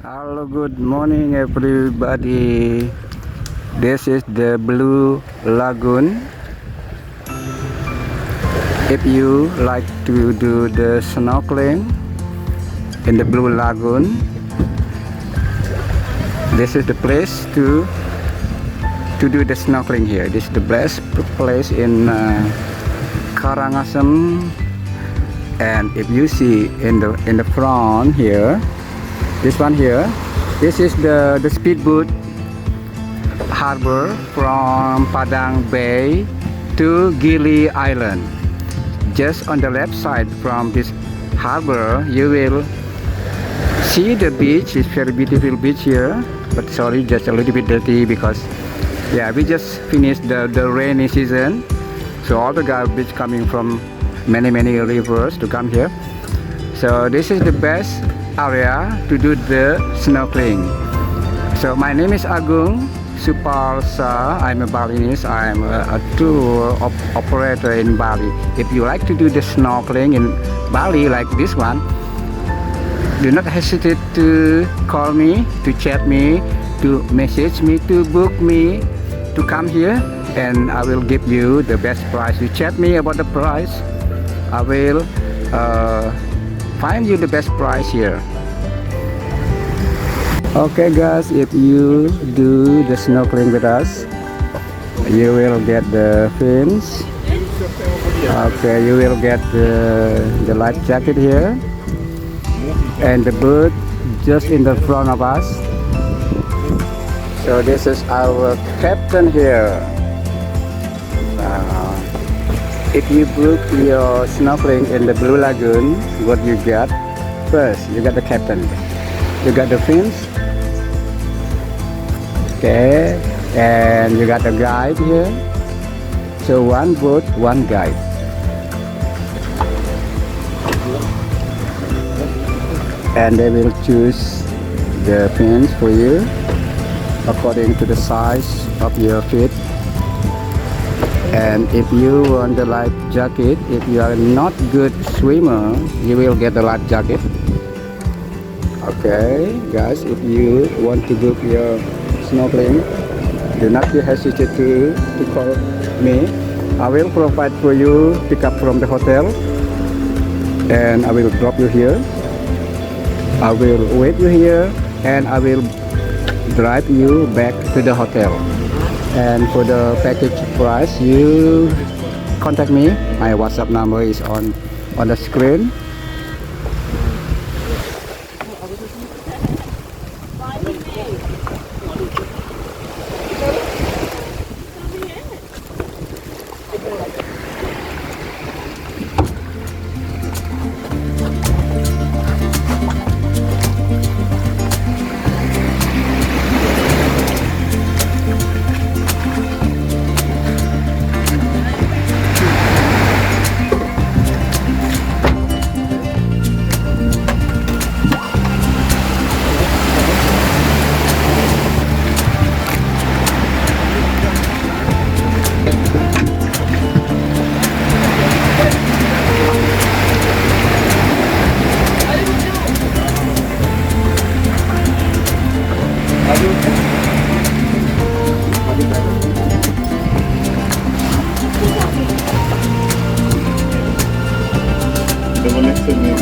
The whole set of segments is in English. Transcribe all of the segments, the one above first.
Hello, good morning everybody. This is the Blue Lagoon. If you like to do the snorkeling in the Blue Lagoon, this is the place to do the snorkeling here. This is the best place in Karangasem. And if you see in the front here, this one here, this is the speedboat harbor from Padang Bay to Gili Island. Just on the left side from this harbor, you will see the beach. It's very beautiful beach here, but sorry, just a little bit dirty because yeah, we just finished the rainy season, so all the garbage coming from many rivers to come here. So this is the best area to do the snorkeling. So my name is Agung Suparsa. I'm a Balinese. I'm a tour operator in Bali. If you like to do the snorkeling in Bali like this one, do not hesitate to call me, to chat me, to message me, to book me to come here, and I will give you the best price. You chat me about the price, I will find you the best price here. Okay guys, if you do the snorkeling with us, you will get the fins. Okay, you will get the life jacket here, and the boat just in the front of us. So this is our captain here. If you book your snorkeling in the Blue Lagoon, what you get? First, you got the captain. You got the fins. Okay, and you got the guide here. So one boat, one guide. And they will choose the fins for you according to the size of your feet. And if you want the life jacket, if you are not good swimmer, you will get the life jacket. Okay guys, if you want to book your snorkeling, do not hesitate to call me. I will provide for you pick up from the hotel, and I will drop you here. I will wait you here, and I will drive you back to the hotel. And for the package price, you contact me. My WhatsApp number is on the screen. The one next to me.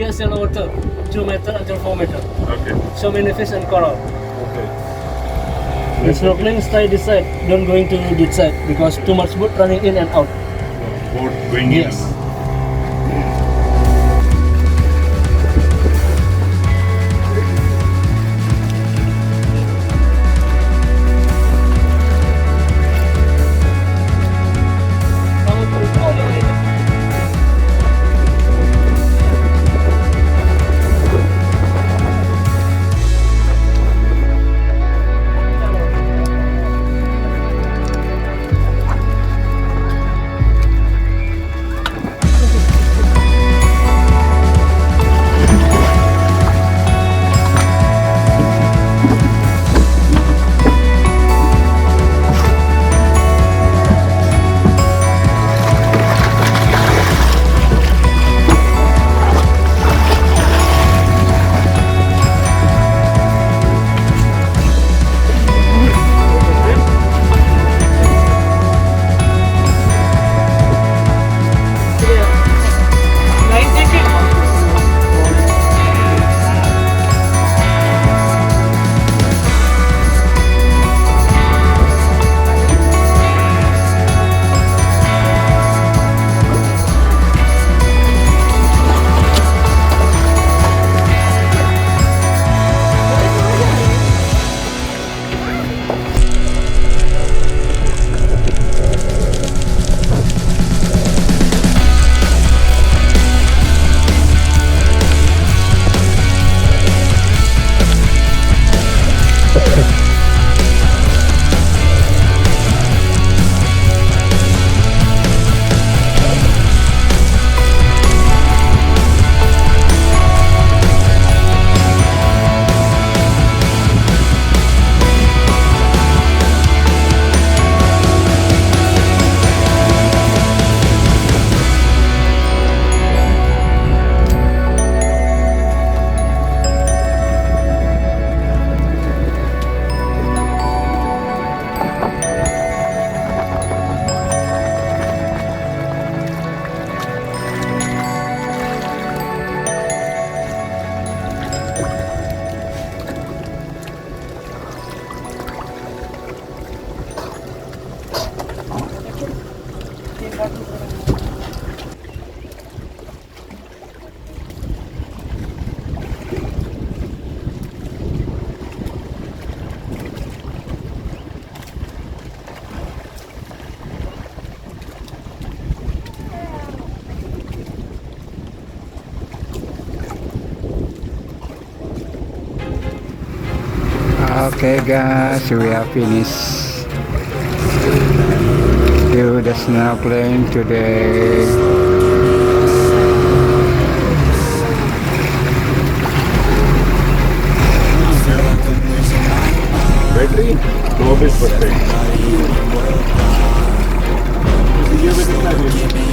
clear shallow water, 2 meter until 4 meter. Okay. So many fish and coral. Okay. The snorkeling stay this side, don't going to this side because too much boat running in and out. Boat going Yes. in. Okay guys, we are finished do the snorkeling today. Battery? No, it's perfect.